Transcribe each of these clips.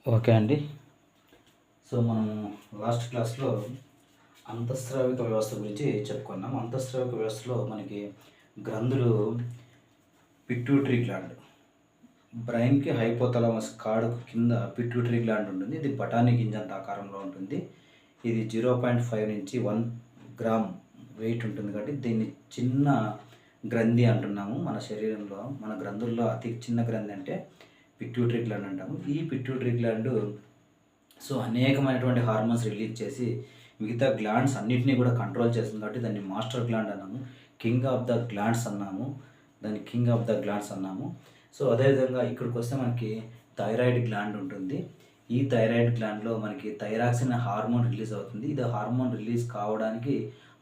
Okay అండి. So, మనం last క్లాస్‌లో అంతఃస్రావిక వ్యవస్థ గురించి చెప్పుకున్నాం. అంతఃస్రావిక వ్యవస్థలో మనకి గ్రంథులు పిట్యూటరీ గ్లాండ్, బ్రెయిన్‌కి హైపోథాలమస్ కాడుకు కింద పిట్యూటరీ గ్లాండ్ ఉంటుంది. ఇది బఠానీ గింజంత ఆకారంలో ఉంటుంది. ఇది 0.5 నుంచి 1 గ్రామ్ వెయిట్ ఉంటుంది కాబట్టి దీన్ని చిన్న గ్రంథి అంటున్నాము. మన శరీరంలో మన గ్రంథుల్లో అతి చిన్న గ్రంథి అంటే పిట్యూటరీ గ్లాండ్ అంటాము. ఈ పిట్యూటరీ గ్లాండ్ అనేకమైనటువంటి హార్మోన్స్ రిలీజ్ చేసి మిగతా గ్లాండ్స్ అన్నిటినీ కూడా కంట్రోల్ చేస్తుంది కాబట్టి దాన్ని మాస్టర్ గ్లాండ్ అన్నాము. కింగ్ ఆఫ్ ద గ్లాండ్స్ అన్నాము. అదేవిధంగా ఇక్కడికి వస్తే మనకి థైరాయిడ్ గ్లాండ్ ఉంటుంది. ఈ థైరాయిడ్ గ్లాండ్లో మనకి థైరాక్సిన్ అనే హార్మోన్ రిలీజ్ అవుతుంది. ఇది హార్మోన్ రిలీజ్ కావడానికి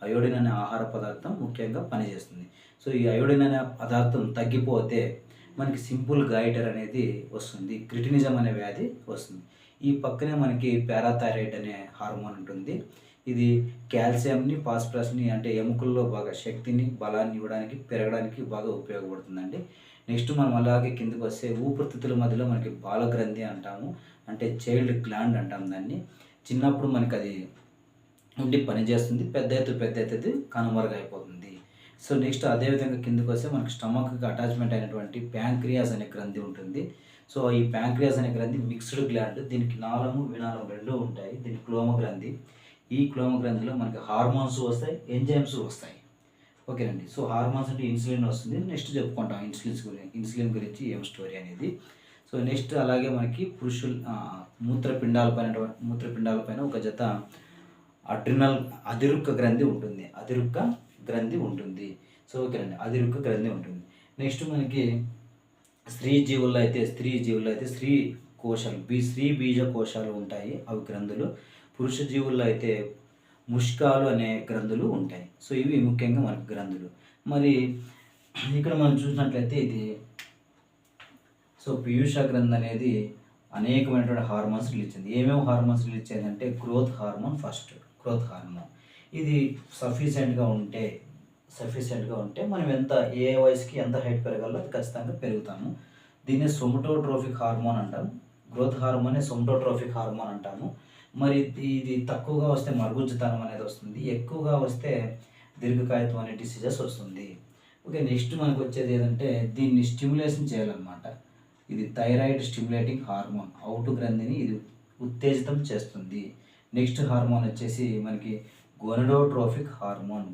అయోడిన్ అనే ఆహార పదార్థం ముఖ్యంగా పనిచేస్తుంది. సో ఈ అయోడిన్ అనే పదార్థం తగ్గిపోతే మనకి సింపుల్ గైటర్ అనేది వస్తుంది, క్రిటినిజం అనే వ్యాధి వస్తుంది. ఈ పక్కనే మనకి పారాథైరాయిడ్ అనే హార్మోన్ ఉంటుంది. ఇది కాల్షియంని, ఫాస్ఫరస్ని అంటే ఎముకల్లో బాగా శక్తిని, బలాన్ని ఇవ్వడానికి, పెరగడానికి బాగా ఉపయోగపడుతుందండి. నెక్స్ట్ మనం అలాగే కిందకు వస్తే ఊపిరితిత్తుల మధ్యలో మనకి బాలగ్రంథి అంటాము, అంటే చైల్డ్ గ్లాండ్ అంటాం దాన్ని. చిన్నప్పుడు మనకి అది ఉండి పనిచేస్తుంది, పెద్ద ఎత్తుది కనుమరుగైపోతుంది. సో నెక్స్ట్ అదేవిధంగా కిందకు వస్తే మనకి స్టమక్కి అటాచ్మెంట్ అయినటువంటి ప్యాంక్రియాస్ అనే గ్రంథి ఉంటుంది. సో ఈ ప్యాంక్రియాస్ అనే గ్రంథి మిక్స్డ్ గ్లాండ్. దీనికి నాళము, వినాళం రెండూ ఉంటాయి. దీనికి క్లోమ గ్రంథి. ఈ క్లోమ గ్రంథిలో మనకి హార్మోన్స్ వస్తాయి, ఎంజైమ్స్ వస్తాయి. ఓకేనండి. సో హార్మోన్స్ అంటే ఇన్సులిన్ వస్తుంది. నెక్స్ట్ చెప్పుకుంటాం ఇన్సులిన్ గురించి ఏం స్టోరీ అనేది. సో నెక్స్ట్ అలాగే మనకి మూత్రపిండాలపైన ఒక జత అధిరుక్క గ్రంథి ఉంటుంది. సో ఓకేనండి, అధిరుక్క గ్రంథి ఉంటుంది. నెక్స్ట్ మనకి స్త్రీ జీవుల్లో అయితే స్త్రీ బీజ కోశాలు ఉంటాయి, అవి గ్రంథులు. పురుష జీవుల్లో అయితే ముష్కాలు అనే గ్రంథులు ఉంటాయి. సో ఇవి ముఖ్యంగా మనకి గ్రంథులు. మరి ఇక్కడ మనం చూసినట్లయితే ఇది పీయూష గ్రంథి అనేది అనేకమైనటువంటి హార్మోన్స్ రిలీజ్ చేయండి. ఏమేమి హార్మోన్స్ రిలీజ్ చేయాలంటే గ్రోత్ హార్మోన్. ఇది సఫిషియెంట్గా ఉంటే మనం ఏ వయసుకి ఎంత హైట్ పెరగాలో అది ఖచ్చితంగా పెరుగుతాము. దీన్ని సొమటోట్రోఫిక్ హార్మోన్ అంటాం. గ్రోత్ హార్మోనే సొమటోట్రోఫిక్ హార్మోన్ అంటాము. మరి ఇది తక్కువగా వస్తే మరుగుజ్జుతనం అనేది వస్తుంది, ఎక్కువగా వస్తే దీర్ఘకాయత్వం అనే డిసీజెస్ వస్తుంది. ఓకే, నెక్స్ట్ మనకు వచ్చేది ఏంటంటే దీన్ని స్టిమ్యులేషన్ చేయాలన్నమాట. ఇది థైరాయిడ్ స్టిమ్యులేటింగ్ హార్మోన్, అవుటు గ్రంథిని ఇది ఉత్తేజితం చేస్తుంది. నెక్స్ట్ హార్మోన్ వచ్చేసి మనకి గొనడోట్రోఫిక్ హార్మోన్.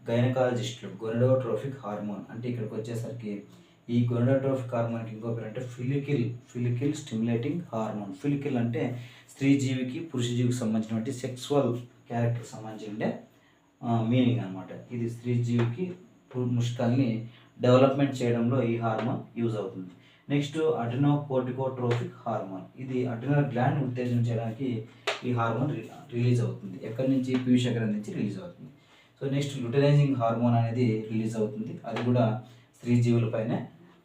గైనకాలజిస్టులు గొనడోట్రోఫిక్ హార్మోన్ అంటే ఇక్కడికి వచ్చేసరికి ఈ గొనడోట్రోఫిక్ హార్మోన్కి ఇంకో పేరు అంటే ఫిలికిల్ స్టిమ్యులేటింగ్ హార్మోన్. ఫిలికిల్ అంటే స్త్రీ జీవికి, పురుష జీవికి సంబంధించినటువంటి సెక్సువల్ క్యారెక్టర్కి సంబంధించిన మీనింగ్ అనమాట. ఇది స్త్రీ జీవికి ముష్కాల్ని డెవలప్మెంట్ చేయడంలో ఈ హార్మోన్ యూజ్ అవుతుంది. Next adrenocorticotrophic hormone. ఇది అడ్రినల్ గ్లాండ్ ఉత్తేజనం చేయడానికి ఈ హార్మోన్ రిలీజ్ అవుతుంది. ఎక్కడి నుంచి? పీయూష గ్రంథి నుంచి రిలీజ్ అవుతుంది. సో నెక్స్ట్ లుటెనైజింగ్ హార్మోన్ అనేది రిలీజ్ అవుతుంది. అది కూడా స్త్రీ జీవులపైనే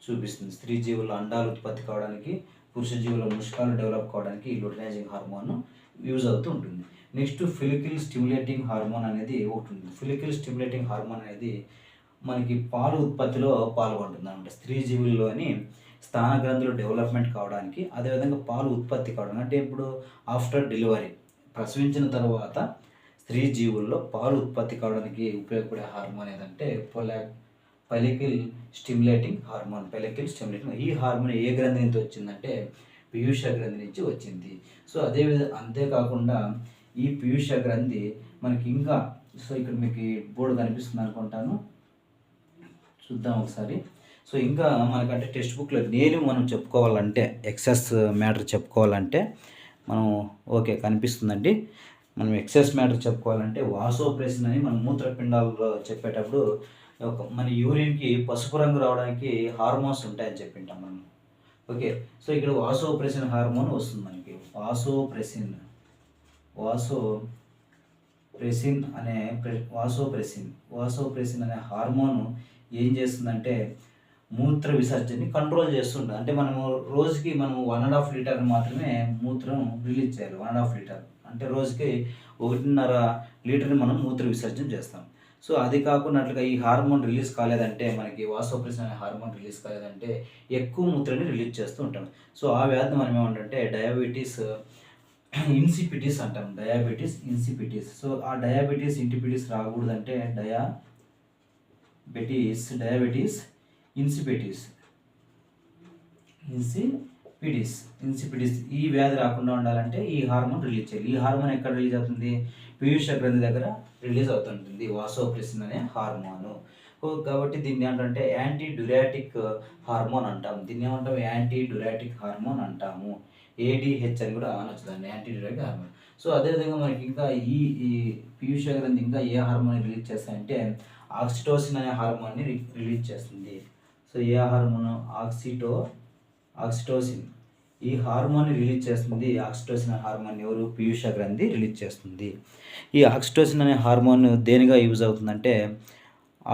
చూపిస్తుంది. స్త్రీ జీవుల అండాలు ఉత్పత్తి కావడానికి, పురుష జీవుల ముష్కాలు డెవలప్ కావడానికి ఈ లుటెనైజింగ్ హార్మోన్ యూజ్ అవుతూ ఉంటుంది. నెక్స్ట్ ఫిలికిల్ స్టిమ్యులేటింగ్ హార్మోన్ అనేది ఒకటి ఉంది. ఫిలికిల్ స్టిమ్యులేటింగ్ హార్మోన్ అనేది మనకి పాలు ఉత్పత్తిలో పాల్గొంటుంది అనమాట. స్త్రీ జీవుల్లోని స్థాన గ్రంథులు డెవలప్మెంట్ కావడానికి, అదేవిధంగా పాలు ఉత్పత్తి కావడానికి, అంటే ఇప్పుడు ఆఫ్టర్ డెలివరీ ప్రసవించిన తర్వాత స్త్రీ జీవుల్లో పాలు ఉత్పత్తి కావడానికి ఉపయోగపడే హార్మోన్ ఏదంటే పెలికిల్ స్టిమ్యులేటింగ్ హార్మోన్. ఈ హార్మోన్ ఏ గ్రంథి నుంచి వచ్చిందంటే పీయూష గ్రంథి నుంచి వచ్చింది. సో అంతేకాకుండా ఈ పీయూష గ్రంథి మనకి ఇంకా ఇక్కడ మీకు బోర్డు కనిపిస్తుంది అనుకుంటాను, చూద్దాం ఒకసారి. సో ఇంకా మనకంటే టెక్స్ట్ బుక్లో మనం చెప్పుకోవాలంటే ఎక్సెస్ మ్యాటర్ చెప్పుకోవాలంటే మనం కనిపిస్తుందండి. మనం ఎక్సెస్ మ్యాటర్ చెప్పుకోవాలంటే వాసోప్రెసిన్ అని మనం మూత్రపిండాల్లో చెప్పేటప్పుడు మన యూరిన్కి పసుపు రంగు రావడానికి హార్మోన్స్ ఉంటాయని చెప్పింటాం మనం. ఓకే, సో ఇక్కడ వాసోప్రెసిన్ హార్మోన్ వస్తుంది మనకి. వాసోప్రెసిన్ అనే హార్మోన్ ఏం చేస్తుందంటే మూత్ర విసర్జనని కంట్రోల్ చేస్తుంటుంది. అంటే మనము రోజుకి 1.5 లీటర్ మాత్రమే మూత్రం రిలీజ్ చేయాలి. 1.5 లీటర్ అంటే రోజుకి 1.5 లీటర్ని మనం మూత్ర విసర్జన చేస్తాం. సో అది కాకున్నట్లుగా ఈ హార్మోన్ రిలీజ్ కాలేదంటే, మనకి వాసోప్రెసిన్ అనే హార్మోన్ రిలీజ్ కాలేదంటే ఎక్కువ మూత్రాన్ని రిలీజ్ చేస్తూ ఉంటాం. సో ఆ వ్యాధిని మనం ఏమంటే డయాబెటీస్ ఇన్సిపిటిస్ అంటాం. డయాబెటీస్ ఇన్సిపిటిస్. సో ఆ డయాబెటీస్ ఇంటిపిటిస్ రాకూడదంటే డయాబెటీస్ ఇన్సిపిటిస్ ఇన్సిపిటిస్ ఈ వ్యాధి రాకుండా ఉండాలంటే ఈ హార్మోన్ రిలీజ్ చేయాలి. ఈ హార్మోన్ ఎక్కడ రిలీజ్ అవుతుంది? పీయూష గ్రంథి దగ్గర రిలీజ్ అవుతుంటుంది వాసోప్రెసిన్ అనే హార్మోను. కాబట్టి దీన్ని ఏంటంటే యాంటీ డ్యూరాటిక్ హార్మోన్ అంటాం. దీన్ని ఏమంటాం? యాంటీ డ్యూరాటిక్ హార్మోన్ అంటాము. ఏడిహెచ్ అని కూడా అనొచ్చు దాన్ని, యాంటీ డ్యూరాటిక్ హార్మోన్. సో అదేవిధంగా మనకి ఇంకా ఈ ఈ పీయూష గ్రంథి ఇంకా ఏ హార్మోన్ రిలీజ్ చేస్తాయంటే ఆక్సిటోసిన్ అనే హార్మోన్ని రిలీజ్ చేస్తుంది. సో ఏ హార్మోన్? ఆక్సిటోసిన్ ఈ హార్మోన్ని రిలీజ్ చేస్తుంది. ఆక్సిటోసిన్ అనే హార్మోన్ ఎవరు? పీయూష గ్రంథి రిలీజ్ చేస్తుంది. ఈ ఆక్సిటోసిన్ అనే హార్మోన్ దేనిగా యూజ్ అవుతుందంటే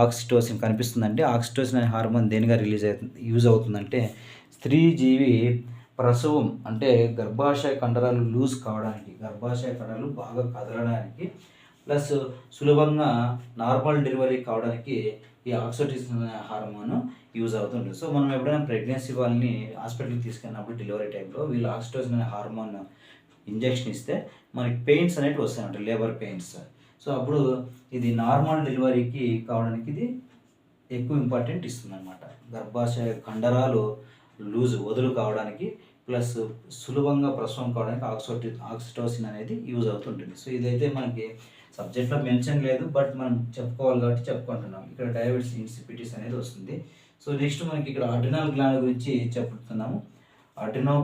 ఆక్సిటోసిన్ కనిపిస్తుందంటే ఆక్సిటోసిన్ అనే హార్మోన్ దేనిగా యూజ్ అవుతుందంటే స్త్రీ జీవి ప్రసవం అంటే గర్భాశయ కండరాలు లూజ్ కావడానికి, గర్భాశయ కండరాలు బాగా కదలడానికి, ప్లస్ సులభంగా నార్మల్ డెలివరీ కావడానికి ఈ ఆక్సిటోసిన్ అనే హార్మోన్ యూజ్ అవుతుంటుంది. సో మనం ఎప్పుడైనా ప్రెగ్నెన్సీ వాళ్ళని హాస్పిటల్కి తీసుకెళ్ళినప్పుడు డెలివరీ టైంలో వీళ్ళు ఆక్సిటోసిన్ అనే హార్మోన్ ఇంజెక్షన్ ఇస్తే మనకి పెయిన్స్ అనేవి వస్తాయంట, లేబర్ పెయిన్స్. సో అప్పుడు ఇది నార్మల్ డెలివరీకి కావడానికి ఇది ఎక్కువ ఇంపార్టెంట్ ఇస్తుంది అనమాట. గర్భాశయ కండరాలు వదులు కావడానికి ప్లస్ సులభంగా ప్రసవం కావడానికి ఆక్సిటోసిన్ అనేది యూజ్ అవుతుంటుంది. సో ఇదైతే మనకి సబ్జెక్ట్లో మెన్షన్ లేదు, బట్ మనం చెప్పుకోవాలి కాబట్టి చెప్పుకుంటున్నాం. ఇక్కడ డయాబెటీస్ ఇన్సిపిటిస్ అనేది వస్తుంది. సో నెక్స్ట్ మనకి ఇక్కడ అడ్రినల్ గ్లాండ్ గురించి చెప్పుతున్నాము.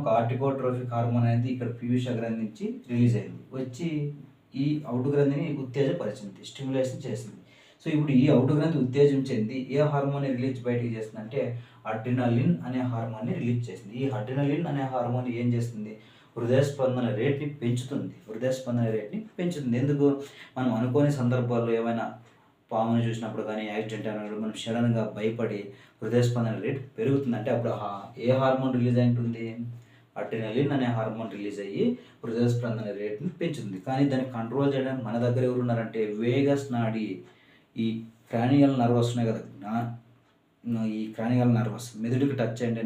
కార్టికోట్రోఫిక్ హార్మోన్ అనేది ఇక్కడ పీయూష గ్రంథి నుంచి రిలీజ్ అయింది, వచ్చి ఈ అవుటు గ్రంథిని ఉత్తేజపరిచింది, స్టిమ్యులేషన్ చేసింది. సో ఇప్పుడు ఈ అవుటు గ్రంథి ఉత్తేజం చెంది ఏ హార్మోన్ రిలీజ్ బయటికి చేస్తుందంటే అడ్రినలిన్ అనే హార్మోన్ని రిలీజ్ చేసింది. ఈ అడ్రినలిన్ అనే హార్మోన్ ఏం చేస్తుంది? హృదయ స్పందన రేట్ని పెంచుతుంది. ఎందుకు? మనం అనుకోని సందర్భాల్లో ఏమైనా పాముని చూసినప్పుడు కానీ యాక్సిడెంట్ అయినప్పుడు మనం సడన్గా భయపడి హృదయ స్పందన రేట్ పెరుగుతుంది. అంటే అప్పుడు ఏ హార్మోన్ రిలీజ్ అయి ఉంటుంది? అడ్రినలిన్ అనే హార్మోన్ రిలీజ్ అయ్యి హృదయ స్పందన రేట్ని పెంచుతుంది. కానీ దాన్ని కంట్రోల్ చేయడానికి మన దగ్గర ఎవరు ఉన్నారంటే వేగస్ నాడి, ఈ క్రానియల్ నర్వస్ ఉన్నాయి కదా, ఈ క్రానియల్ నర్వస్ మెదడుకి టచ్ అయ్యే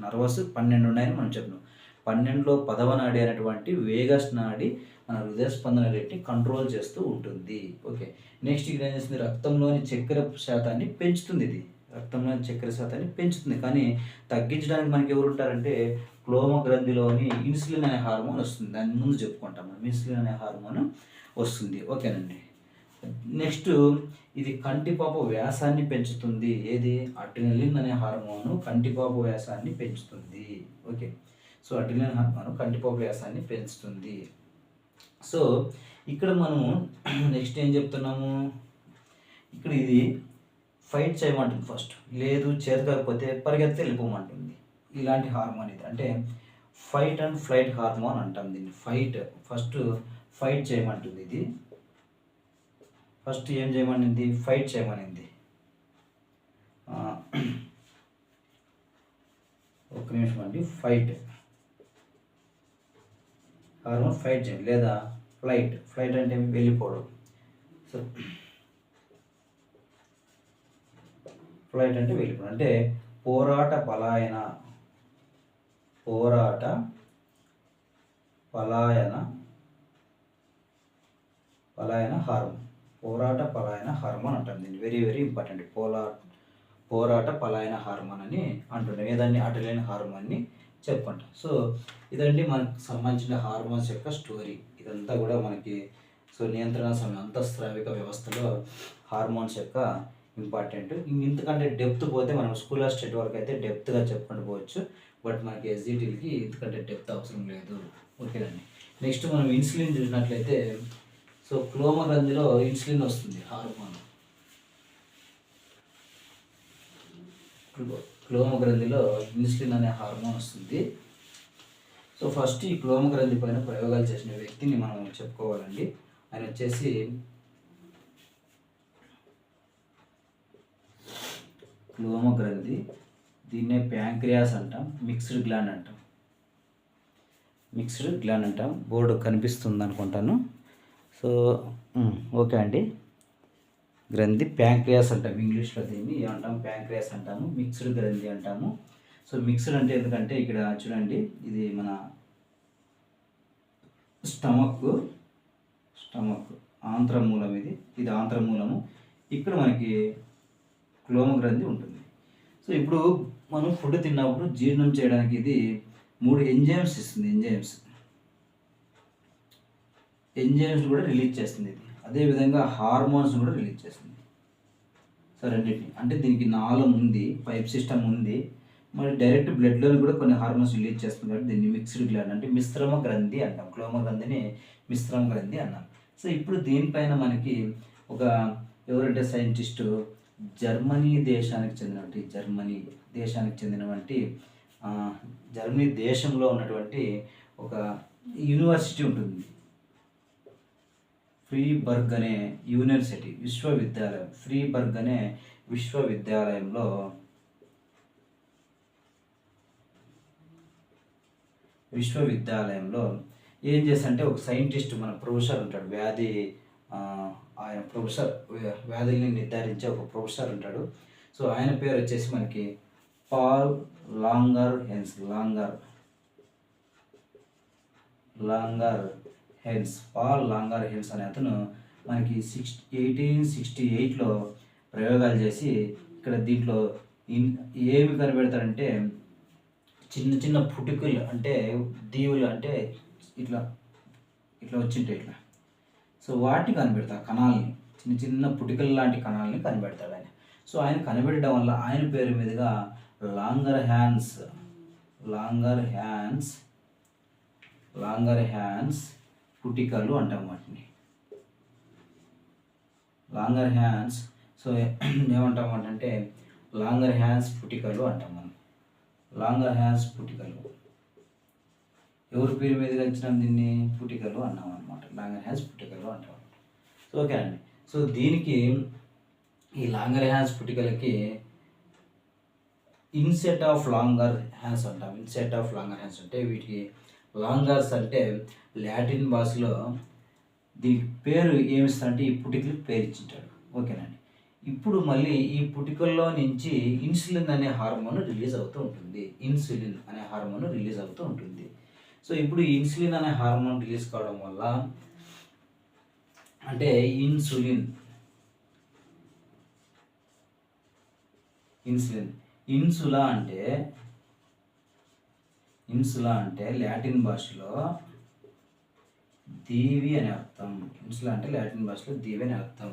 నర్వస్ 12 ఉన్నాయని మనం చెప్పినాం. 12లో 10వ నాడి అనేటువంటి వేగస్ నాడి మన హృదయ స్పందన రేట్ని కంట్రోల్ చేస్తూ ఉంటుంది. ఓకే, నెక్స్ట్ ఇక్కడ ఏం చేస్తుంది? రక్తంలోని చక్కెర శాతాన్ని పెంచుతుంది. రక్తంలోని చక్కెర శాతాన్ని పెంచుతుంది. కానీ తగ్గించడానికి మనకి ఎవరు ఉంటారంటే క్లోమ గ్రంథిలోని ఇన్సులిన్ అనే హార్మోన్ వస్తుంది. దాని ముందు చెప్పుకుంటాం మనం, ఇన్సులిన్ అనే హార్మోన్ వస్తుంది. ఓకేనండి. నెక్స్ట్ ఇది కంటిపాప వ్యాసాన్ని పెంచుతుంది. ఏది? అడ్రినలిన్ అనే హార్మోను కంటిపాప వ్యాసాన్ని పెంచుతుంది. ఓకే, సో అడ్రినలిన్ హార్మోన్ కంటిపాప వ్యాసాన్ని పెంచుతుంది. సో ఇక్కడ మనము నెక్స్ట్ ఏం చెప్తున్నాము? ఇక్కడ ఇది ఫైట్ చేయమంటుంది ఫస్ట్, లేదు చేతకాకపోతే పరిగెత్తి వెళ్ళిపోమంటుంది. ఇలాంటి హార్మోన్ ఇది, అంటే ఫైట్ అండ్ ఫ్లైట్ హార్మోన్ అంటాం దీన్ని. ఫస్ట్ ఫైట్ చేయమంటుంది. ఇది ఫస్ట్ ఏం చేయమనింది? ఫైట్ చేయమనింది. ఒక్క నిమిషం అండి. ఫైట్ హార్మోన్ ఫైట్ చేయండి, లేదా ఫ్లైట్ అంటే వెళ్ళిపోవడం. సో ఫ్లైట్ అంటే వెళ్ళిపోవడం, అంటే పోరాట పలాయన హార్మోన్. పోరాట పలాయన హార్మోన్ అంటాం దీన్ని. Very very important. పోరాట పలాయన హార్మోన్ అని అంటుంటాం. ఏదాన్ని? అడ్రినలిన్ హార్మోన్ని చెప్పుకుంటాం. సో ఇదండి మనకు సంబంధించిన హార్మోన్స్ యొక్క స్టోరీ. ఇదంతా కూడా మనకి సో నియంత్రణ సమయం అంతఃస్రావిక వ్యవస్థలో హార్మోన్స్ యొక్క ఇంపార్టెంట్. ఇంతకంటే డెప్త్ పోతే మనం స్కూల్ ఆఫ్ స్టేట్ వరకు అయితే డెప్త్గా చెప్పుకుంటూ పోవచ్చు, బట్ మనకి ఎస్జిటీలకి ఇంతకంటే డెప్త్ అవసరం లేదు. ఓకేనండి. నెక్స్ట్ మనం ఇన్సులిన్ చూసినట్లయితే, సో క్లోమ గ్రంథిలో ఇన్సులిన్ వస్తుంది హార్మోన్. క్లోమ గ్రంథిలో ఇన్సులిన్ అనే హార్మోన్ వస్తుంది. సో ఫస్ట్ ఈ క్లోమ గ్రంథి పైన ప్రయోగాలు చేసిన వ్యక్తిని మనం చెప్పుకోవాలండి. ఆయన వచ్చేసి క్లోమ గ్రంథి, దీన్నే ప్యాంక్రియాస్ అంటాం, మిక్స్డ్ గ్లాండ్ అంటాం. బోర్డు కనిపిస్తుంది అనుకుంటాను. సో ఓకే అండి. గ్రంథి ప్యాంక్రియాస్ అంటాం ఇంగ్లీష్లో, దీన్ని ఏమంటాము ప్యాంక్రియాస్ అంటాము, మిక్స్డ్ గ్రంథి అంటాము. సో మిక్స్డ్ అంటే ఎందుకంటే ఇక్కడ చూడండి, ఇది మన స్టమక్ ఆంత్రమూలం, ఇది ఆంత్రమూలము, ఇక్కడ మనకి క్లోమ గ్రంథి ఉంటుంది. సో ఇప్పుడు మనం ఫుడ్ తిన్నప్పుడు జీర్ణం చేయడానికి ఇది 3 ఎంజైమ్స్ ఇస్తుంది. ఎంజైమ్స్ కూడా రిలీజ్ చేస్తుంది ఇది. అదేవిధంగా హార్మోన్స్ కూడా రిలీజ్ చేస్తుంది. సో రెండింటిని, అంటే దీనికి నాళం ఉంది, పైప్ సిస్టమ్ ఉంది, మరి డైరెక్ట్ బ్లడ్లో కూడా కొన్ని హార్మోన్స్ రిలీజ్ చేస్తుంది. కాబట్టి దీన్ని మిక్స్డ్ గ్లాండ్ అంటే మిశ్రమ గ్రంథి అంటాం. క్లోమ గ్రంథిని మిశ్రమ గ్రంథి అన్నాం. సో ఇప్పుడు దీనిపైన మనకి ఒక ఎవరంటే సైంటిస్టు జర్మనీ దేశానికి చెందినటువంటి జర్మనీ దేశంలో ఉన్నటువంటి ఒక యూనివర్సిటీ ఉంటుంది, ఫ్రీబర్గ్ అనే యూనివర్సిటీ విశ్వవిద్యాలయం. ఫ్రీబర్గ్ అనే విశ్వవిద్యాలయంలో ఏం చేస్తారంటే ఒక సైంటిస్ట్, మన ప్రొఫెసర్ ఉంటాడు, ఆయన ప్రొఫెసర్, వ్యాధుల్ని నిర్ధారించే ఒక ప్రొఫెసర్ ఉంటాడు. సో ఆయన పేరు వచ్చేసి మనకి Paul Langerhans Paul Langerhans అనే అతను మనకి 1868లో ప్రయోగాలు చేసి ఇక్కడ దీంట్లో ఏమి కనిపెడతారంటే చిన్న చిన్న పుట్టుకలు, అంటే దీవులు, అంటే ఇట్లా వచ్చింటాయి ఇట్లా. సో వాటిని కనిపెడతాడు, కణాలని, చిన్న చిన్న పుటికల లాంటి కణాలని కనిపెడతాడు ఆయన. సో ఆయన కనిపెట్టడం వల్ల ఆయన పేరు మీదుగా లాంగర్ హ్యాన్స్ పుటికలు అంటాం వాటిని. లాంగర్ హ్యాన్స్, సో ఏమంటాం అంటే లాంగర్ హ్యాన్స్ పుటికలు అంటాం మనం. లాంగర్ హ్యాన్స్ పుటికలు ఎవరి పేరు మీదుగా ఇచ్చినాం దీన్ని? పుటికలు అన్నాం అనమాట. లాంగర్ హ్యాన్స్ పుటికలు అంటాం. సో ఓకే అండి. సో దీనికి ఈ లాంగర్ హ్యాన్స్ పుటికలకి ఇన్సెట్ ఆఫ్ లాంగర్ హ్యాన్స్ అంటాం. ఇన్సెట్ ఆఫ్ లాంగర్ హ్యాన్స్ అంటే వీటికి లాంగర్స్ అంటే లాటిన్ భాషలో దీనికి పేరు ఏమిస్తారంటే ఈ పుటికలకు పేరు ఇచ్చింటాడు. ఓకేనండి. ఇప్పుడు మళ్ళీ ఈ పుటికల్లో నుంచి ఇన్సులిన్ అనే హార్మోన్ రిలీజ్ అవుతూ ఉంటుంది. సో ఇప్పుడు ఈ ఇన్సులిన్ అనే హార్మోన్ రిలీజ్ కావడం వల్ల, అంటే ఇన్సులా అంటే లాటిన్ భాషలో దీవి అనే అర్థం. ఇన్సులా అంటే లాటిన్ భాషలో దీవి అనే అర్థం.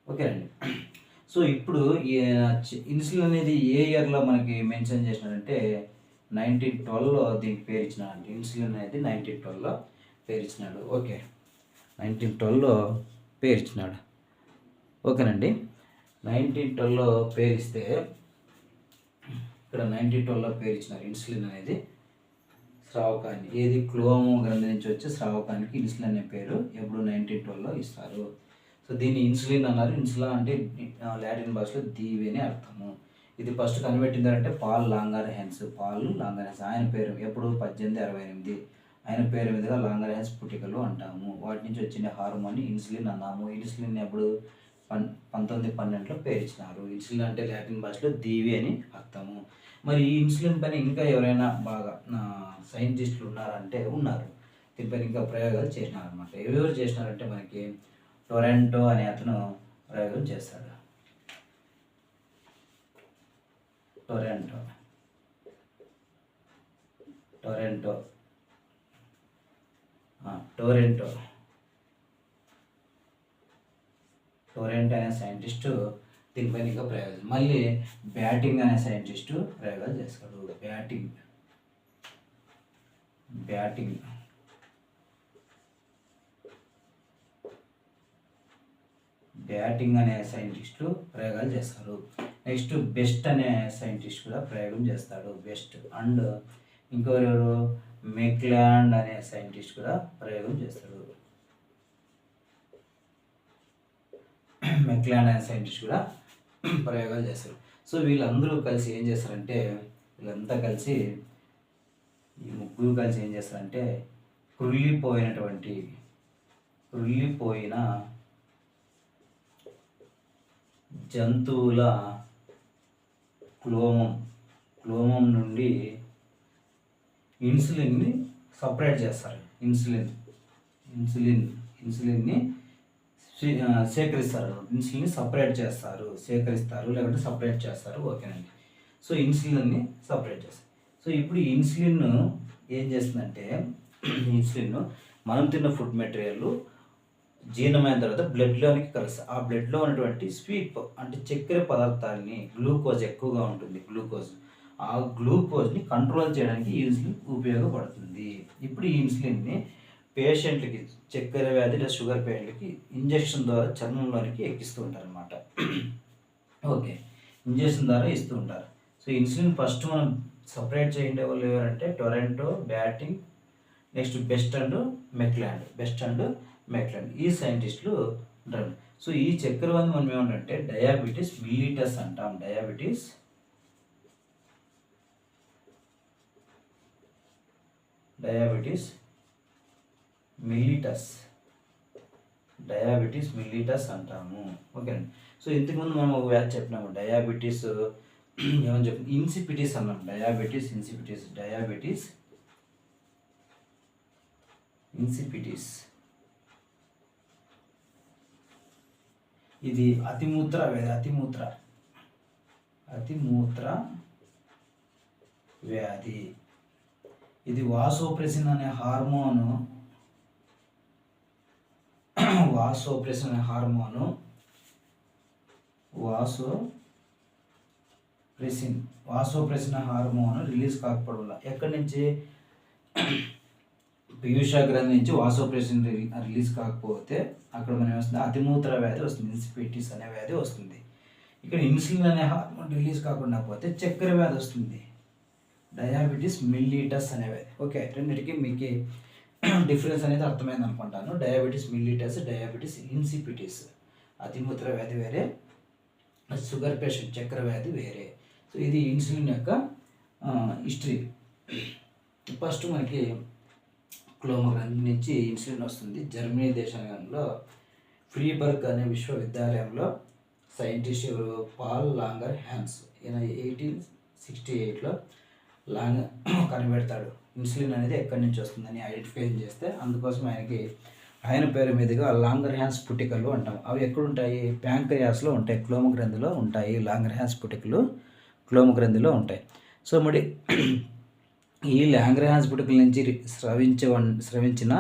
ఓకేనండి. సో ఇప్పుడు ఇన్సులిన్ అనేది ఏ ఇయర్లో మనకి మెన్షన్ చేసినాడంటే 1912లో దీనికి పేరు ఇచ్చినాడు. ఇన్సులిన్ అనేది 1912లో పేరు ఇచ్చినాడు. ఓకే, 1912లో పేరు ఇచ్చినాడు. ఓకేనండి. 1912లో పేరు ఇస్తే ఇక్కడ 1912లో పేరు ఇచ్చినారు. ఇన్సులిన్ అనేది స్రావకాన్ని, ఏది క్లోమ గ్రంథి నుంచి వచ్చే స్రావకానికి ఇన్సులిన్ అనే పేరు ఎప్పుడు 1912లో ఇస్తారు. సో దీన్ని ఇన్సులిన్ అన్నారు. ఇన్సులా అంటే లాటిన్ భాషలో దీవి అని అర్థము. ఇది ఫస్ట్ కనిపెట్టిందంటే పాల్ లాంగర్ హెన్స్. ఆయన పేరు ఎప్పుడు 1868. ఆయన పేరు మీదుగా లాంగర్ హెన్స్ పుటికలు అంటాము. వాటి నుంచి వచ్చిన హార్మోన్ ఇన్సులిన్ అన్నాము. ఇన్సులిన్ ఎప్పుడు 1912లో పేరు ఇచ్చినారు. ఇన్సులిన్ అంటే లాటిన్ భాషలో దీవి అని అర్థము. మరి ఈ ఇన్సులిన్ పైన ఇంకా ఎవరైనా బాగా సైంటిస్టులు ఉన్నారంటే ఉన్నారు. దీనిపైన ఇంకా ప్రయోగాలు చేసినారనమాట. ఎవరెవరు చేసినారంటే మనకి టొరంటో అనే అతను ప్రయోగం చేస్తాడు. టొరెంటో అనే సైంటిస్టు దీనిపైన ఇంకా ప్రయోగాలు. మళ్ళీ బ్యాటింగ్ అనే సైంటిస్టు ప్రయోగాలు చేస్తాడు. బ్యాటింగ్ అనే సైంటిస్టు ప్రయోగాలు చేస్తారు. నెక్స్ట్ బెస్ట్ అనే సైంటిస్ట్ కూడా ప్రయోగం చేస్తాడు. బెస్ట్ అండ్ ఇంకెవరెవరు మెక్లాండ్ అనే సైంటిస్ట్ కూడా ప్రయోగం చేస్తాడు. మెక్లాండ్ అనే సైంటిస్ట్ కూడా ప్రయోగాలు చేస్తారు. సో వీళ్ళందరూ కలిసి ఏం చేస్తారంటే, ఈ ముగ్గురు కలిసి ఏం చేస్తారంటే కుళ్ళిపోయిన జంతువుల క్లోమం నుండి ఇన్సులిన్ని సపరేట్ చేస్తారు. ఇన్సులిన్ని సేకరిస్తారు. ఇన్సులిన్ని సేకరిస్తారు లేకుంటే సపరేట్ చేస్తారు. ఓకేనండి. సో ఇన్సులిన్ని సపరేట్ చేస్తారు. సో ఇప్పుడు ఇన్సులిన్ ఏం చేస్తుందంటే, ఇన్సులిన్ మనం తిన్న ఫుడ్ మెటీరియల్ జీర్ణమైన తర్వాత బ్లడ్లోనికి కలుస్తుంది. ఆ బ్లడ్లో ఉన్నటువంటి స్వీట్ అంటే చక్కెర పదార్థాలని, గ్లూకోజ్ ఎక్కువగా ఉంటుంది, ఆ గ్లూకోజ్ని కంట్రోల్ చేయడానికి ఇన్సులిన్ ఉపయోగపడుతుంది. ఇప్పుడు ఈ ఇన్సులిన్ని పేషెంట్లకి, చక్కెర వ్యాధి లేదా షుగర్ పేషెంట్లకి ఇంజెక్షన్ ద్వారా చర్మంలోనికి ఎక్కిస్తూ ఉంటారు అనమాట. ఓకే, ఇంజెక్షన్ ద్వారా ఇస్తూ ఉంటారు. సో ఇన్సులిన్ ఫస్ట్ మనం సపరేట్ చేయండి వాళ్ళు ఎవరంటే Toronto, Banting, next Best and Macleod ఈ సైంటిస్టులు ఉంటారు. సో ఈ చక్కెర వ్యాధి మనం ఏమంటే డయాబెటీస్ మిల్లిటస్ అంటాం. డయాబెటీస్ మిల్లిటస్ అంటాము. ఓకేనండి. సో ఇంతకుముందు మనం ఒక వ్యాధి చెప్పినాము, డయాబెటీస్ ఏమని చెప్పి ఇన్సిపిటిస్ అన్నాం. డయాబెటీస్ ఇన్సిపిటిస్ ఇది అతిమూత్ర వ్యాధి. ఇది వాసోప్రెసిన్ అనే హార్మోను రిలీజ్ కాకపోవడం వల్ల, ఎక్కడి నుంచి, పీయూష గ్రంథి నుంచి వాసోప్రెసిన్ రిలీజ్ కాకపోతే అక్కడ మనం వస్తుంది అతిమూత్ర వ్యాధి వస్తుంది, ఇన్సిపిటిస్ అనే వ్యాధి వస్తుంది. ఇక్కడ ఇన్సులిన్ అనే హార్మోన్ రిలీజ్ కాకుండా పోతే చక్కెర వ్యాధి వస్తుంది, డయాబెటీస్ మిల్లిటస్ అనే వ్యాధి. ఓకే, రెండింటికి మీకు డిఫరెన్స్ అనేది అర్థమైంది అనుకుంటాను. డయాబెటీస్ మిల్లిటస్, డయాబెటీస్ ఇన్సిపిటిస్, అతిమూత్ర వ్యాధి వేరే, షుగర్ పేషెంట్ చక్కెర వ్యాధి వేరే. సో ఇది ఇన్సులిన్ యొక్క హిస్టరీ. ఫస్ట్ మనకి క్లోమగ్రంథి నుంచి ఇన్సులిన్ వస్తుంది. జర్మనీ దేశంలో ఫ్రీబర్గ్ అనే విశ్వవిద్యాలయంలో సైంటిస్ట్ పాల్ లాంగర్ హ్యాన్స్, ఈయన 1868లో కనిపెడతాడు ఇన్సులిన్ అనేది ఎక్కడి నుంచి వస్తుందని ఐడెంటిఫై చేస్తే, అందుకోసం ఆయన పేరు మీదుగా లాంగర్ హ్యాన్స్ పుటికలు అంటాం. అవి ఎక్కడుంటాయి? ప్యాంక్రియాస్లో ఉంటాయి, క్లోమగ్రంథిలో ఉంటాయి. లాంగర్ హ్యాన్స్ పుటికలు క్లోమగ్రంథిలో ఉంటాయి. సో మరి ఈ లాంగర్ హ్యాన్స్ పుటికల నుంచి స్రవించిన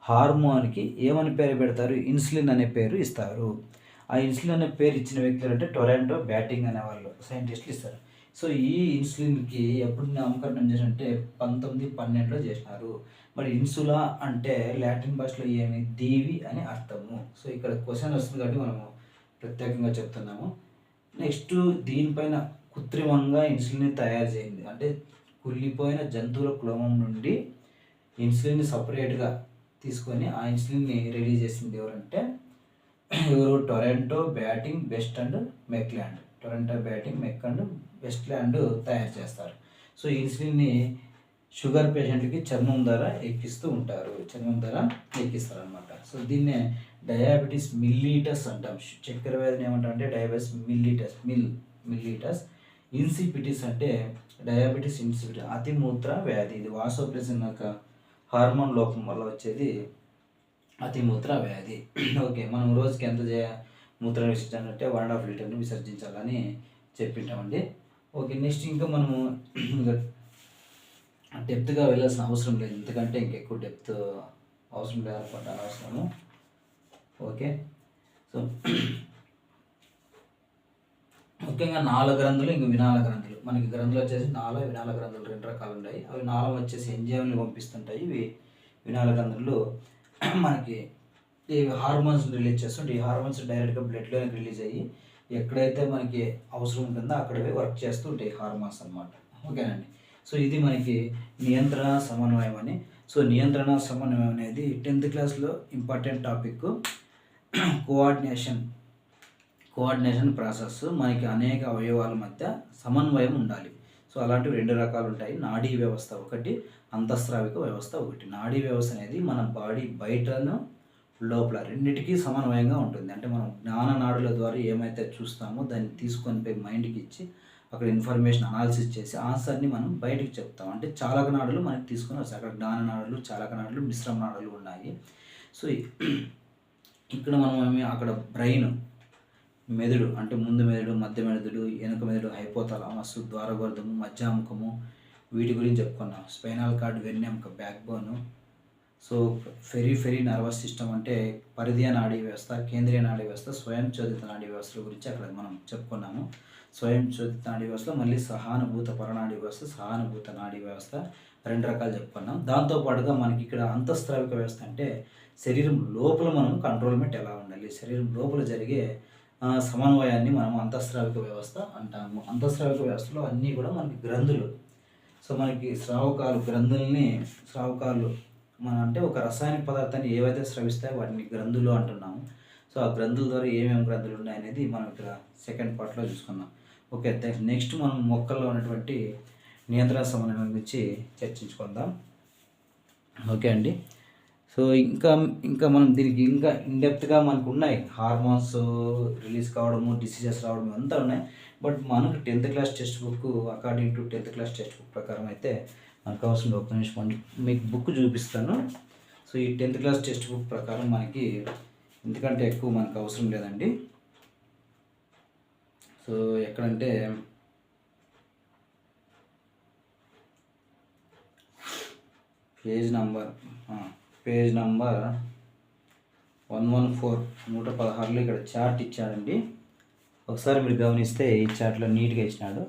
హార్మోన్కి ఏమని పేరు పెడతారు? ఇన్సులిన్ అనే పేరు ఇస్తారు. ఆ ఇన్సులిన్ అనే పేరు ఇచ్చిన వ్యక్తులు అంటే టొరంటో, బ్యాటింగ్ అనే వాళ్ళు సైంటిస్టులు ఇస్తారు. సో ఈ ఇన్సులిన్కి ఎప్పుడు నామకరణం చేసినంటే 1912లో చేసినారు. మరి ఇన్సులా అంటే లాటిన్ భాషలో ఏమి? దీవి అని అర్థము. సో ఇక్కడ క్వశ్చన్ వస్తుంది కాబట్టి మనము ప్రత్యేకంగా చెప్తున్నాము. నెక్స్ట్ దీనిపైన కృత్రిమంగా ఇన్సులిన్ తయారు చేయింది అంటే కుళ్ళిపోయిన జంతువుల క్లోమం నుండి ఇన్సులిన్ని సపరేట్గా తీసుకొని ఆ ఇన్సులిన్ని రెడీ చేసింది ఎవరంటే టొరంటో, బ్యాటింగ్, బెస్ట్ అండ్ మెక్లాండ్. తయారు చేస్తారు. సో ఇన్సులిన్ని షుగర్ పేషెంట్లకి చర్మం ద్వారా ఎక్కిస్తారు అనమాట. సో దీన్నే డయాబెటీస్ మిల్లిటస్ అంటాం. చక్కెర వ్యాధిని ఏమంటాం అంటే డయాబెటీస్ మిల్లిటస్. ఇన్సిపిటిస్ అంటే డయాబెటీస్ ఇన్సిపిటిస్, అతిమూత్ర వ్యాధి. ఇది వాసోప్రెసిన్ యొక్క హార్మోన్ లోపం వల్ల వచ్చేది అతిమూత్ర వ్యాధి. ఓకే, మనం రోజుకి ఎంత మూత్రం విసర్జించాలంటే 1.5 లీటర్ని విసర్జించాలని చెప్పింటామండి. ఓకే, నెక్స్ట్ ఇంకా మనము డెప్త్గా వెళ్ళాల్సిన అవసరం లేదు, ఎందుకంటే ఇంకెక్కువ డెప్త్ అవసరం లేదనుకుంటా అవసరము. ఓకే, సో ముఖ్యంగా నాలుగు గ్రంథులు, ఇంక వినాల గ్రంథులు. మనకి గ్రంథులు వచ్చేసి వినాల గ్రంథులు 2 రకాలు ఉన్నాయి. అవి నాళం వచ్చేసి ఎంజైమ్లు పంపిస్తుంటాయి. ఇవి వినాల గ్రంథులు మనకి ఈ హార్మోన్స్ రిలీజ్ చేస్తుంటే ఈ హార్మోన్స్ డైరెక్ట్గా బ్లడ్లోనే రిలీజ్ అయ్యి ఎక్కడైతే మనకి అవసరం ఉంటుందో అక్కడే వర్క్ చేస్తూ ఉంటాయి హార్మోన్స్ అనమాట. ఓకేనండి. సో ఇది మనకి నియంత్రణ సమన్వయం అని. సో నియంత్రణ సమన్వయం అనేది 10th క్లాస్లో ఇంపార్టెంట్ టాపిక్. Coordination process. మనకి అనేక అవయవాల మధ్య సమన్వయం ఉండాలి. సో అలాంటివి 2 రకాలు ఉంటాయి. నాడీ వ్యవస్థ ఒకటి, అంతఃస్రావిక వ్యవస్థ ఒకటి. నాడీ వ్యవస్థ అనేది మన బాడీ బయటను లోపల రెండిటికి సమన్వయంగా ఉంటుంది. అంటే మనం జ్ఞాననాడుల ద్వారా ఏమైతే చూస్తామో దాన్ని తీసుకొని పోయి మైండ్కి ఇచ్చి అక్కడ ఇన్ఫర్మేషన్ అనాలిసిస్ చేసి ఆన్సర్ని మనం బయటికి చెప్తాం. అంటే చాలక నాడులు మనకి తీసుకొని వస్తాయి. అక్కడ జ్ఞాననాడులు, చాలక నాడులు, మిశ్రమ నాడులు ఉన్నాయి. సో ఇక్కడ మనం అక్కడ బ్రెయిన్, మెదడు అంటే ముందు మెదడు, మధ్య మెదడు, వెనుక మెదడు, హైపోథాలమస్, ద్వారగోర్ధము, మధ్యాముఖము వీటి గురించి చెప్పుకున్నాం. స్పైనల్ కార్డ్, వెన్నెముక, బ్యాక్ బోను. సో ఫెరీ నర్వస్ సిస్టమ్ అంటే పరిధీయ నాడీ వ్యవస్థ, కేంద్రీయ నాడీ వ్యవస్థ, స్వయం చోదిత నాడీ వ్యవస్థల గురించి అక్కడ మనం చెప్పుకున్నాము. స్వయం చోదిత నాడీ వ్యవస్థ, మళ్ళీ సహానుభూత పరనాడీ వ్యవస్థ, సహానుభూత నాడీ వ్యవస్థ 2 రకాలు చెప్పుకున్నాం. దాంతోపాటుగా మనకి ఇక్కడ అంతఃస్రావిక వ్యవస్థ అంటే శరీరం లోపల మనం కంట్రోల్మెంట్ ఎలా ఉండాలి, శరీరం లోపల జరిగే సమన్వయాన్ని మనం అంతఃస్రావిక వ్యవస్థ అంటాము. అంతఃస్రావిక వ్యవస్థలో అన్నీ కూడా మనకి గ్రంథులు. సో మనకి స్రావకాలు మన అంటే ఒక రసాయనిక పదార్థాన్ని ఏవైతే స్రవిస్తాయో వాటిని గ్రంథులు అంటున్నాము. సో ఆ గ్రంథుల ద్వారా ఏమేమి గ్రంథులు ఉన్నాయనేది మనం ఇక్కడ సెకండ్ పార్ట్లో చూసుకుందాం. ఓకే, నెక్స్ట్ మనం మొక్కల్లో ఉన్నటువంటి నియంత్రణ సమన్వయం గురించి చర్చించుకుందాం. ఓకే అండి. సో ఇంకా మనం దీనికి ఇంకా ఇన్డెప్త్గా మనకు ఉన్నాయి. హార్మోన్స్ రిలీజ్ కావడము, డిసీజెస్ రావడం అంతా ఉన్నాయి. బట్ మనకు 10th class text book according to 10th class text book ప్రకారం అయితే మనకు అవసరం. ఒక నిమిషం మీకు బుక్ చూపిస్తాను. సో ఈ 10th క్లాస్ టెక్స్ట్ బుక్ ప్రకారం మనకి ఎందుకంటే ఎక్కువ మనకు అవసరం లేదండి. సో ఎక్కడంటే పేజ్ నంబర్ 114 116లో ఇక్కడ చార్ట్ ఇచ్చాడండి. ఒకసారి మీరు గమనిస్తే ఈ చార్ట్లో నీట్గా ఇచ్చినాడు.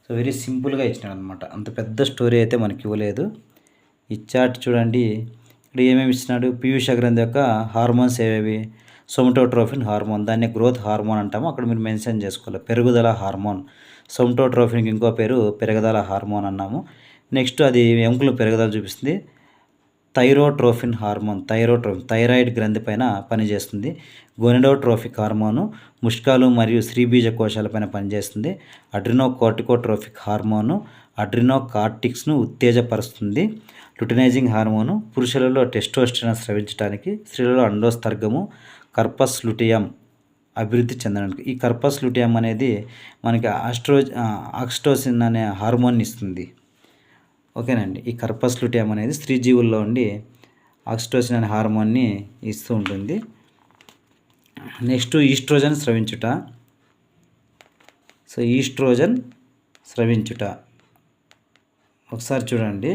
సో వెరీ సింపుల్గా ఇచ్చినాడు అనమాట. అంత పెద్ద స్టోరీ అయితే మనకి ఇవ్వలేదు. ఈ చార్ట్ చూడండి. ఇక్కడ ఏమేమి ఇచ్చినాడు, పీయూష గ్రంథి యొక్క హార్మోన్స్ ఏవేవి, సోమటోట్రోఫిన్ హార్మోన్, దాన్ని గ్రోత్ హార్మోన్ అంటాము. అక్కడ మీరు మెన్షన్ చేసుకోవాలి. పెరుగుదల హార్మోన్, సోమటోట్రోఫిన్కి ఇంకో పేరు పెరుగుదల హార్మోన్ అన్నాము. నెక్స్ట్ అది ఎముకలు పెరుగుదల చూపిస్తుంది. థైరోట్రోఫిన్ హార్మోన్, థైరాయిడ్ గ్రంథి పైన పనిచేస్తుంది. గొనిడోట్రోఫిక్ హార్మోను ముష్కాలు మరియు స్త్రీబీజ కోశాలపైన పనిచేస్తుంది. అడ్రినోకోర్టికోట్రోఫిక్ హార్మోను అడ్రినోకార్టిక్స్ను ఉత్తేజపరుస్తుంది. లుటినైజింగ్ హార్మోను పురుషులలో టెస్టోస్టెరాన్ స్రవించడానికి, స్త్రీలలో అండోస్తర్గము, కర్పస్ లుటియం అభివృద్ధి చెందడానికి. ఈ కర్పస్ లుటియం అనేది మనకి ఆక్సిటోసిన్ అనే హార్మోన్ ఇస్తుంది. ఓకేనండి. ఈ కర్పస్ లుటియం అనేది స్త్రీ జీవుల్లో ఉండి ఆక్సిటోసిన్ అనే హార్మోన్ని ఇస్తూ ఉంటుంది. నెక్స్ట్ ఈస్ట్రోజన్ స్రవించుట. సో ఈస్ట్రోజన్ స్రవించుట ఒకసారి చూడండి.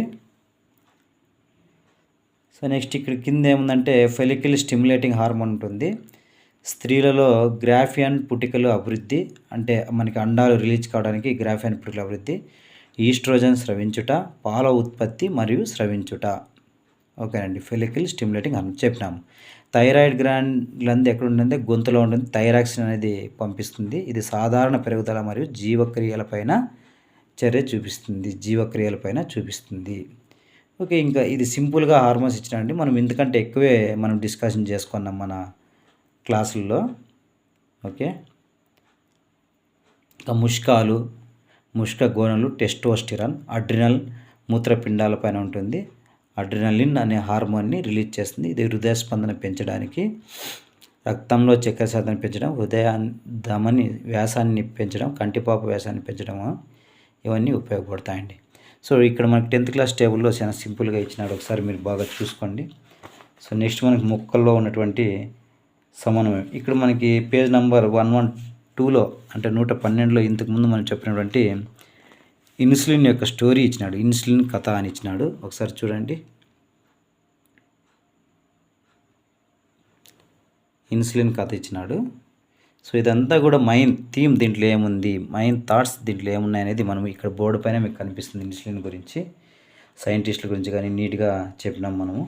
సో నెక్స్ట్ ఇక్కడ కింద ఏముందంటే ఫెలికల్ స్టిమ్యులేటింగ్ హార్మోన్ ఉంటుంది. స్త్రీలలో గ్రాఫియన్ పుటికలు అభివృద్ధి, అంటే మనకి అండాలు రిలీజ్ కావడానికి గ్రాఫియన్ పుటికలు అభివృద్ధి. ఈస్ట్రోజన్ స్రవించుట, పాల ఉత్పత్తి మరియు స్రవించుట. ఓకేనండి. ఫెలికల్ స్టిమ్యులేటింగ్ హార్మోన్ చెప్పినాము. థైరాయిడ్ గ్రంథి ఎక్కడ ఉంటుంది, గొంతులో ఉంటుంది. థైరాక్సిన్ అనేది పంపిస్తుంది. ఇది సాధారణ పెరుగుదల మరియు జీవక్రియలపైన చూపిస్తుంది. ఓకే, ఇంకా ఇది సింపుల్గా హార్మోన్స్ ఇచ్చినండి. మనం ఇంతకంటే ఎక్కువే మనం డిస్కషన్ చేసుకున్నాం మన క్లాసుల్లో. ఓకే, ఇంకా ముష్క గోనలు, టెస్టోస్టిరాన్, అడ్రినల్ మూత్రపిండాల పైన ఉంటుంది. అడ్రినలిన్ అనే హార్మోన్ని రిలీజ్ చేస్తుంది. ఇది హృదయ స్పందన పెంచడానికి, రక్తంలో చక్కెర శాతాన్ని పెంచడం, ధమని వ్యాసాన్ని పెంచడం, కంటిపాప వ్యాసాన్ని పెంచడం ఇవన్నీ ఉపయోగపడతాయండి. సో ఇక్కడ మనకి 10th క్లాస్ టేబుల్లో చాలా సింపుల్గా ఇచ్చినాడు. ఒకసారి మీరు బాగా చూసుకోండి. సో నెక్స్ట్ మనకి మొక్కల్లో ఉన్నటువంటి సమన్వయం. ఇక్కడ మనకి పేజ్ నెంబర్ 112లో అంటే 112లో ఇంతకుముందు మనం చెప్పినటువంటి ఇన్సులిన్ యొక్క స్టోరీ ఇచ్చినాడు. ఇన్సులిన్ కథ అని ఇచ్చినాడు. ఒకసారి చూడండి. ఇన్సులిన్ కథ ఇచ్చినాడు. సో ఇదంతా కూడా మైన్ థీమ్ దీంట్లో ఏముంది, మైన్ థాట్స్ దీంట్లో ఏమున్నాయి అనేది మనం ఇక్కడ బోర్డు పైన మీకు కనిపిస్తుంది. ఇన్సులిన్ గురించి, సైంటిస్టుల గురించి కానీ నీట్గా చెప్పినాం మనము.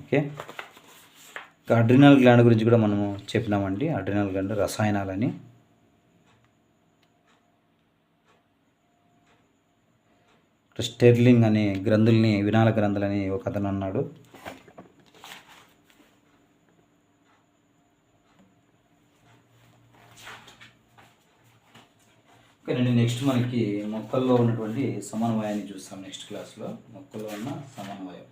ఓకే, అడ్రినల్ గ్లాండ్ గురించి కూడా మనము చెప్పినామండి. అడ్రినల్ గ్లాండ్ రసాయనాలని. స్టెర్లింగ్ అనే గ్రంథుల్ని వినాల గ్రంథులని ఒక అతను అన్నాడు. ఓకేనండి. నెక్స్ట్ మనకి మొక్కల్లో ఉన్నటువంటి సమన్వయాన్ని చూస్తాం నెక్స్ట్ క్లాస్లో. మొక్కల్లో ఉన్న సమన్వయం.